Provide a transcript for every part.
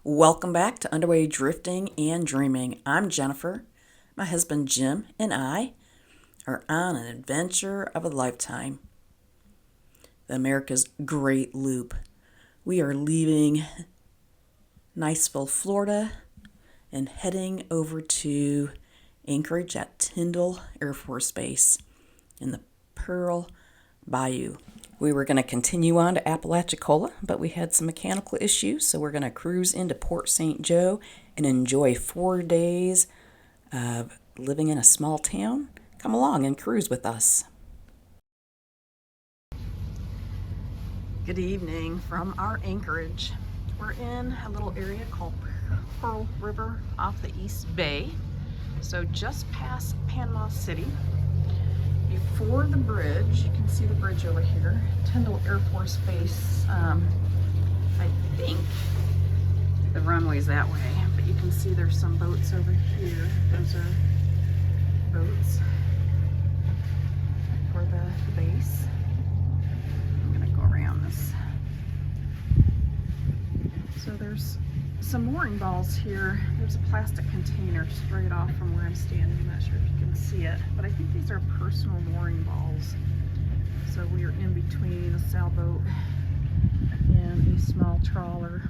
Welcome back to Underway Drifting and Dreaming. I'm Jennifer. My husband Jim and I are on an adventure of a lifetime. The America's Great Loop. We are leaving Niceville, Florida, and heading over to Anchorage at Tindall Air Force Base in the Pearl Bayou. We were going to continue on to Apalachicola, but we had some mechanical issues, so we're going to cruise into Port St. Joe and enjoy 4 days of living in a small town. Come along and cruise with us. Good evening from our Anchorage. We're in a little area called Pearl River off the East Bay, so just past Panama City. Before the bridge, you can see the bridge over here, Tindle Air Force Base. I think the runway's that way, but you can see there's some boats over here. Those are boats for the base. I'm gonna go around this. So there's some mooring balls here. There's a plastic container straight off from where I'm standing. I'm not sure if you can see it, but I think these are personal mooring balls. So we are in between a sailboat and a small trawler.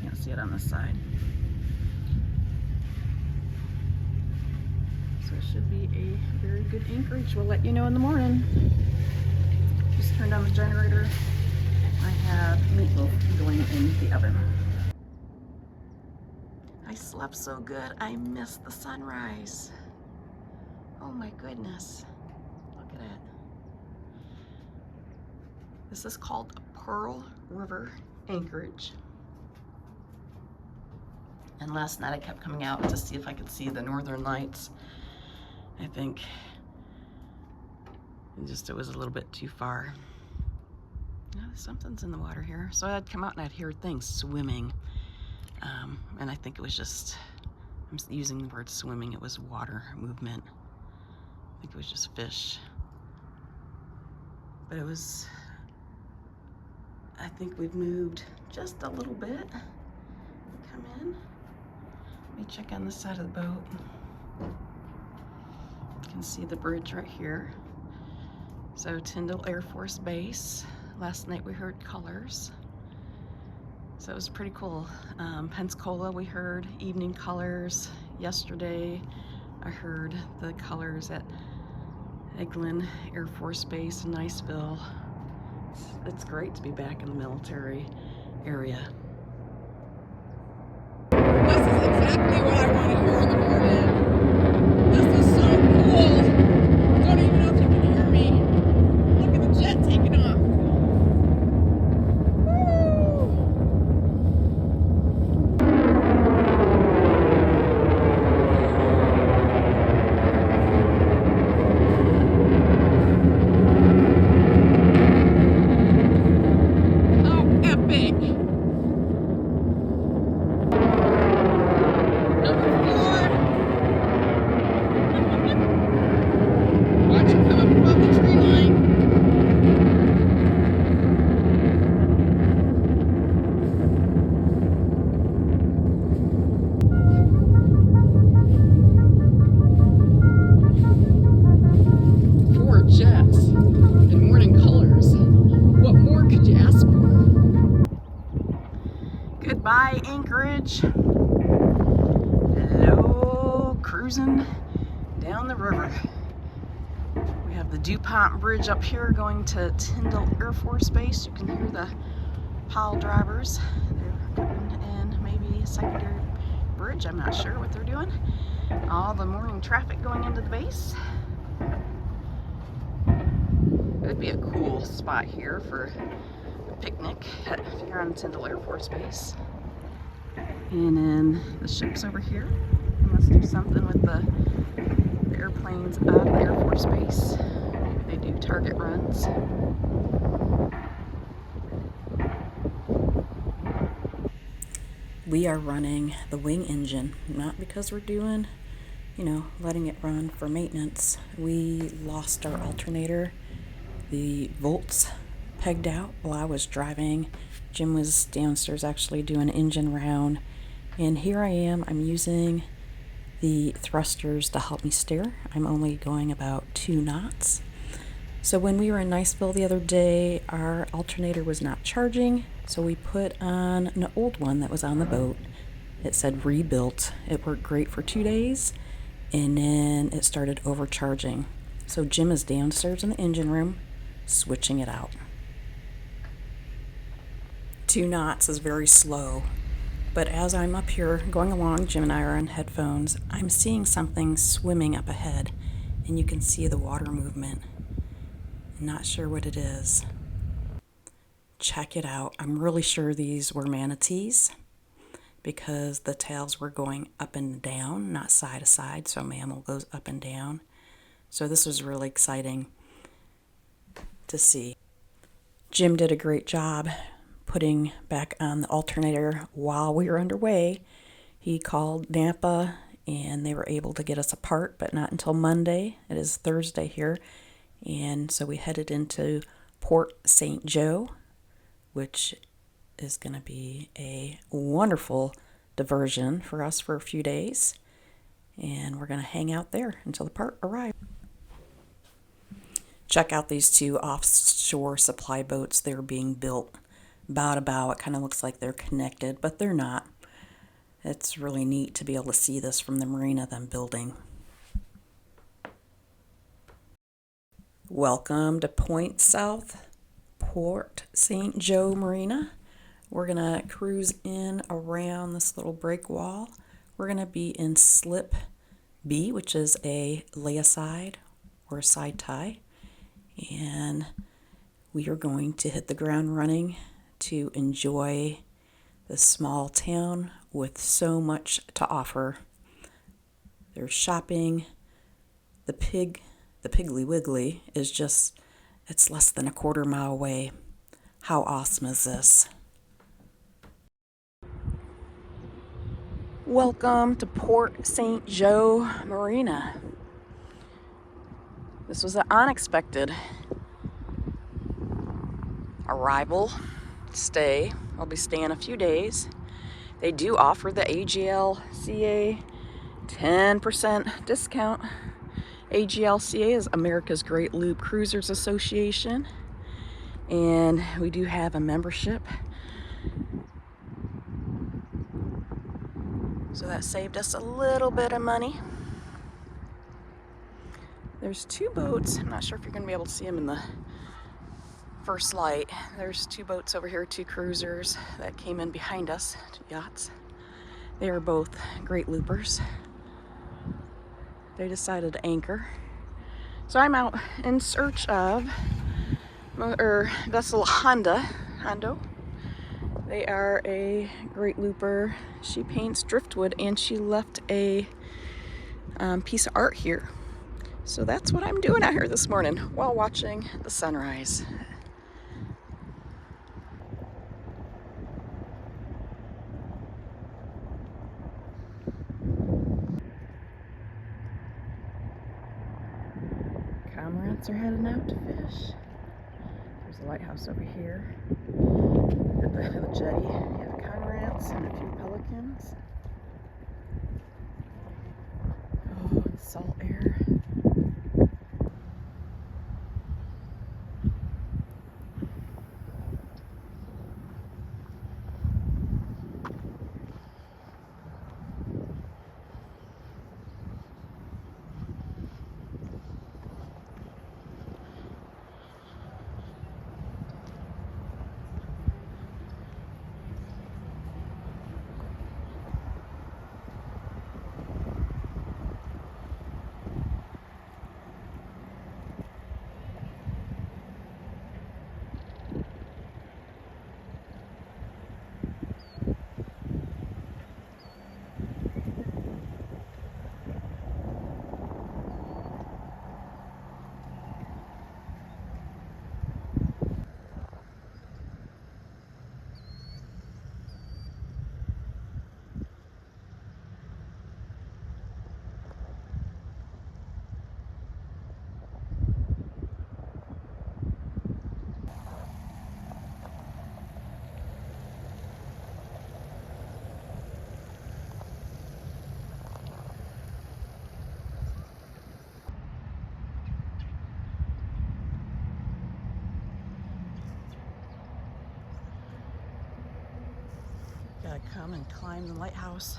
Can't see it on this side. So it should be a very good anchorage. We'll let you know in the morning. Just turned on the generator. I have meatloaf going in the oven. I slept so good, I missed the sunrise. Oh my goodness. Look at it. This is called Pearl River Anchorage. And last night I kept coming out to see if I could see the northern lights. I think it was a little bit too far. Something's in the water here. So I'd come out and I'd hear things swimming. And I think it was just, I'm using the word swimming, it was water movement. I think it was just fish. But it was, I think we've moved just a little bit. Come in. Let me check on the side of the boat. You can see the bridge right here. So Tindall Air Force Base. Last night we heard colors. So it was pretty cool. Pensacola, we heard evening colors. Yesterday, I heard the colors at AGLCA Air Force Base in Niceville. It's great to be back in the military area. This is exactly what I want to hear in the morning. This is so cool. Don't even know if you can hear me. Look at the jet taking off. Goodbye, Anchorage. Hello, cruising down the river. We have the DuPont Bridge up here going to Tindall Air Force Base. You can hear the pile drivers. They're putting in maybe a secondary bridge. I'm not sure what they're doing. All the morning traffic going into the base. It would be a cool spot here for a picnic here on Tindall Air Force Base. And then the ship's over here. We must do something with the airplanes out of the Air Force Base. Maybe they do target runs. We are running the wing engine, not because we're doing, letting it run for maintenance. We lost our alternator. The volts pegged out while I was driving. Jim was downstairs actually doing an engine round, And here I am, I'm using the thrusters to help me steer. I'm only going about 2 knots. So when we were in Niceville the other day, our alternator was not charging, so we put on an old one that was on the boat. It said rebuilt. It worked great for 2 days, and then it started overcharging. So Jim is downstairs in the engine room, switching it out. 2 knots is very slow, but as I'm up here going along, Jim and I are on headphones, I'm seeing something swimming up ahead, and you can see the water movement. Not sure what it is. Check it out. I'm really sure these were manatees because the tails were going up and down, not side to side, so a mammal goes up and down. So this was really exciting to see. Jim did a great job putting back on the alternator while we were underway. He called Napa and they were able to get us a part, but not until Monday. It is Thursday here. And so we headed into Port St. Joe, which is going to be a wonderful diversion for us for a few days. And we're going to hang out there until the part arrives. Check out these 2 offshore supply boats. They're being built bow to bow. It kind of looks like they're connected, but they're not. It's really neat to be able to see this from the marina, them building. Welcome to Point South, Port St. Joe Marina. We're going to cruise in around this little break wall. We're going to be in slip B, which is a lay-aside or a side tie. And we are going to hit the ground running to enjoy this small town with so much to offer. There's shopping. The Piggly Wiggly is just, it's less than a quarter mile away. How awesome is this? Welcome to Port St. Joe Marina. This was an unexpected arrival, stay. I'll be staying a few days. They do offer the AGLCA 10% discount. AGLCA is America's Great Loop Cruisers Association, and we do have a membership. So that saved us a little bit of money. There's 2 boats. I'm not sure if you're going to be able to see them in the first light. There's 2 boats over here, 2 cruisers that came in behind us, 2 yachts. They are both great loopers. They decided to anchor. So I'm out in search of vessel Hondo. They are a great looper. She paints driftwood and she left a piece of art here. So that's what I'm doing out here this morning while watching the sunrise. Comrades are heading out to fish. There's a lighthouse over here. At the jetty, you have cormorants and a few pelicans. Oh, the salt air. to come and climb the lighthouse.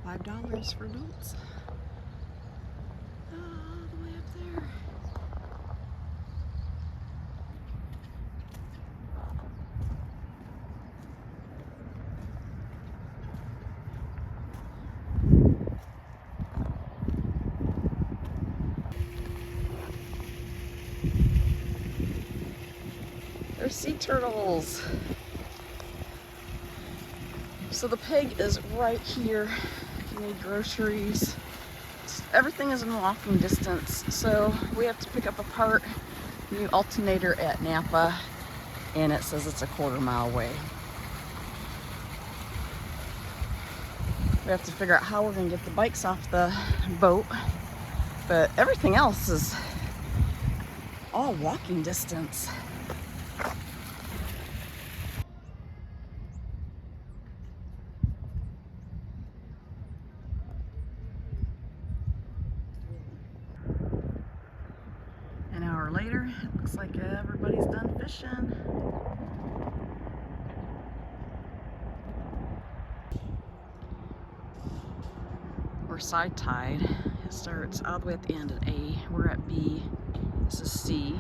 $5 for adults. All the way up there. There's sea turtles. So the pig is right here. If you need groceries, everything is in walking distance. So we have to pick up a part, new alternator at Napa, and it says it's a 1/4 mile away. We have to figure out how we're gonna get the bikes off the boat, but everything else is all walking distance. An hour later, it looks like everybody's done fishing. We're side tied. It starts all the way at the end at A. We're at B. This is C,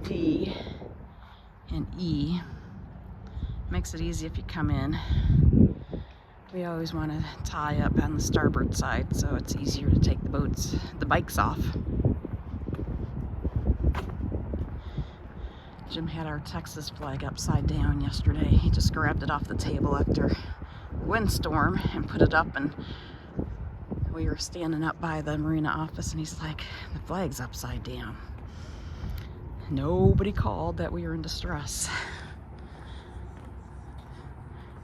D, and E. Makes it easy if you come in. We always want to tie up on the starboard side so it's easier to take the bikes off. Jim had our Texas flag upside down yesterday. He just grabbed it off the table after a windstorm and put it up, and we were standing up by the Marina office and he's like, the flag's upside down. Nobody called that we were in distress.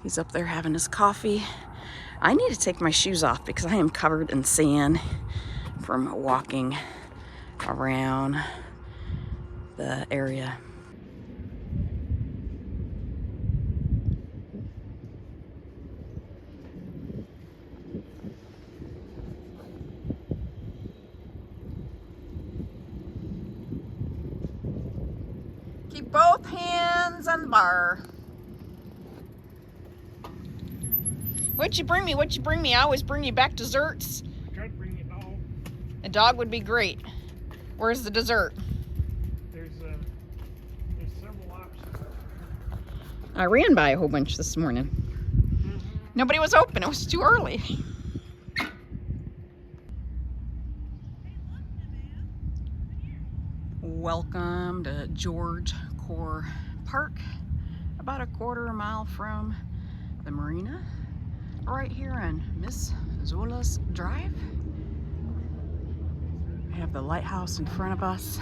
He's up there having his coffee. I need to take my shoes off because I am covered in sand from walking around the area. Keep both hands on the bar. What'd you bring me? What'd you bring me? I always bring you back desserts. I tried to bring you a dog. A dog would be great. Where's the dessert? There's several options. I ran by a whole bunch this morning. Nobody was open. It was too early. Welcome to George Core Park, about a 1/4 mile from the Marina, right here on Miss Zola's Drive. We have the lighthouse in front of us.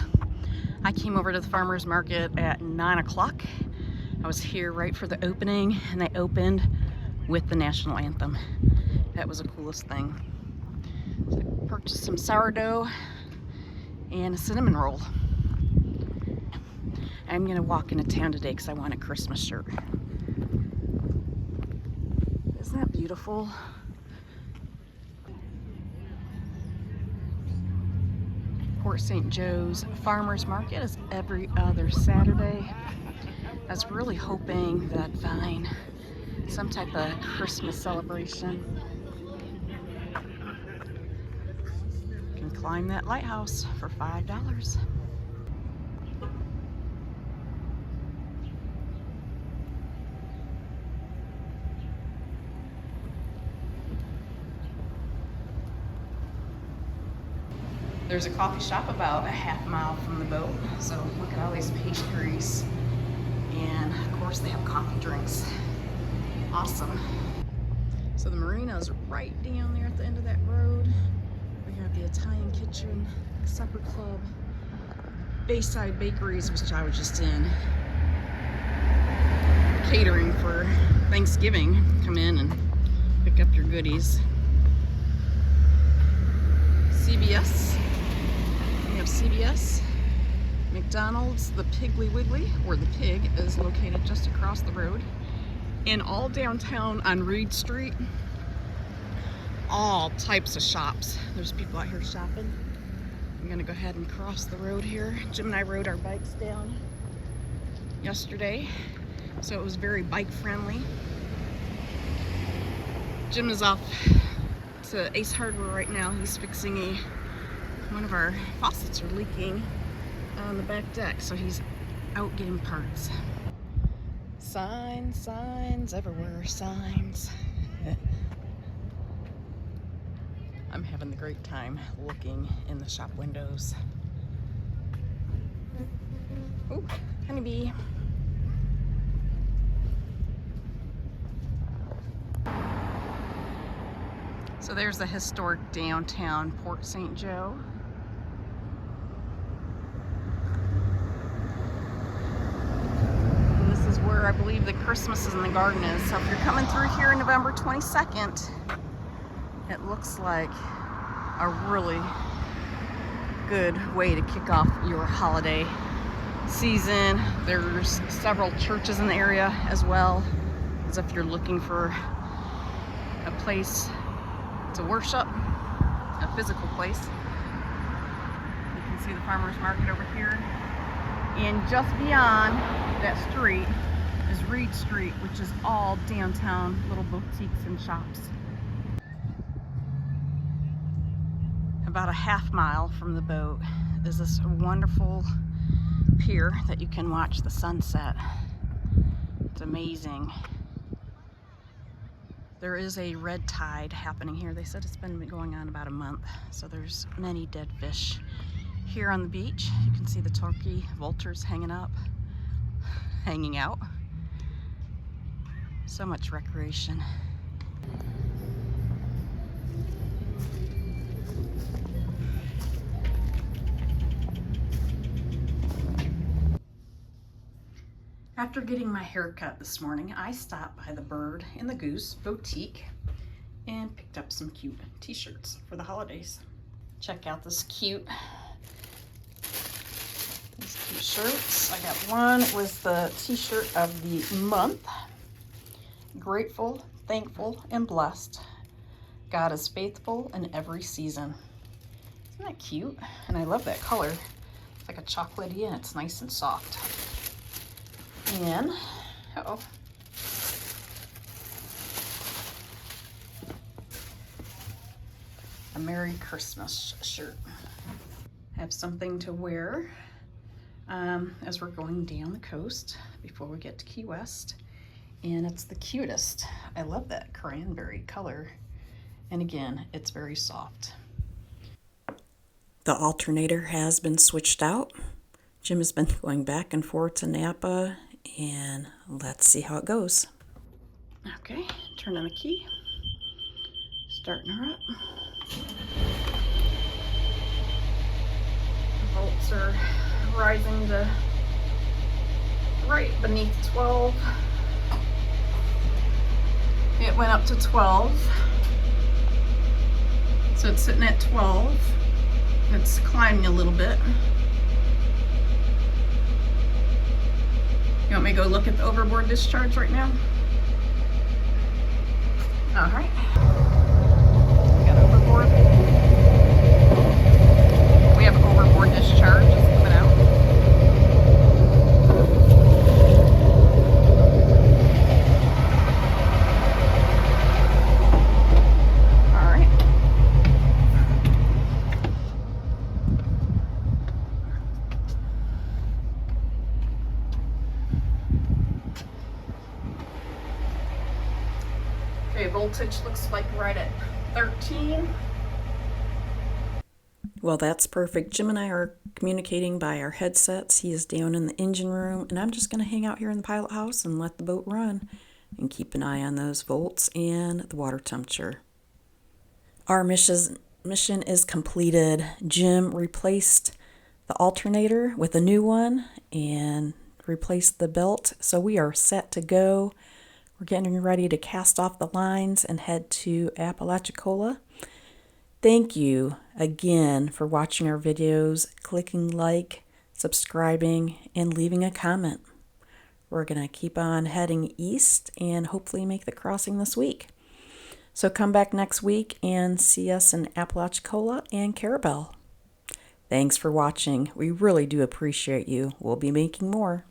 I came over to the farmer's market at 9 o'clock. I was here right for the opening, and they opened with the national anthem. That was the coolest thing. So I purchased some sourdough and a cinnamon roll. I'm gonna walk into town today because I want a Christmas shirt. Isn't that beautiful? Port St. Joe's Farmers Market is every other Saturday. I was really hoping that I'd find some type of Christmas celebration. You can climb that lighthouse for $5. There's a coffee shop about a half mile from the boat, so look at all these pastries, and of course they have coffee drinks. Awesome. So the Marina is right down there at the end of that road. We have the Italian Kitchen, Supper Club, Bayside Bakeries, which I was just in, catering for Thanksgiving. Come in and pick up your goodies. CVS. We have CVS, McDonald's, the Piggly Wiggly, where the pig is located just across the road, and all downtown on Reed Street, all types of shops. There's people out here shopping. I'm gonna go ahead and cross the road here. Jim and I rode our bikes down yesterday. so it was very bike friendly. Jim is off to Ace Hardware right now. He's fixing one of our faucets are leaking on the back deck, so he's out getting parts. Signs everywhere, signs. I'm having the great time looking in the shop windows. Ooh, honeybee. So there's the historic downtown Port St. Joe. And this is where I believe the Christmas in the Garden is. So if you're coming through here November 22nd, it looks like a really good way to kick off your holiday season. There's several churches in the area as well, as if you're looking for a place to worship, a physical place. You can see the farmers market over here, and just beyond that street is Reed Street, which is all downtown little boutiques and shops. About a half mile from the boat is this wonderful pier that you can watch the sunset. It's amazing. There is a red tide happening here. They said it's been going on about a month, so there's many dead fish here on the beach. You can see the turkey vultures hanging out. So much recreation. After getting my hair cut this morning, I stopped by the Bird and the Goose Boutique and picked up some cute t-shirts for the holidays. Check out these cute shirts. I got one with the t-shirt of the month. Grateful, thankful, and blessed. God is faithful in every season. Isn't that cute? And I love that color. It's like a chocolatey and it's nice and soft. And, a Merry Christmas shirt. I have something to wear as we're going down the coast before we get to Key West. And it's the cutest. I love that cranberry color. And again, it's very soft. The alternator has been switched out. Jim has been going back and forth to Napa, and let's see how it goes. Okay, turn on the key. Starting her up. The volts are rising to right beneath 12. It went up to 12. So it's sitting at 12. It's climbing a little bit. You want me to go look at the overboard discharge right now? All right. We got overboard. We have overboard discharge just coming out. All right. Okay, voltage looks like right at 13. Well, that's perfect. Jim and I are communicating by our headsets. He is down in the engine room, and I'm just going to hang out here in the pilot house and let the boat run and keep an eye on those volts and the water temperature. Our mission is completed. Jim replaced the alternator with a new one and replaced the belt, so we are set to go. We're getting ready to cast off the lines and head to Apalachicola. Thank you again for watching our videos, clicking like, subscribing, and leaving a comment. We're going to keep on heading east and hopefully make the crossing this week. So come back next week and see us in Apalachicola and Carabel. Thanks for watching. We really do appreciate you. We'll be making more.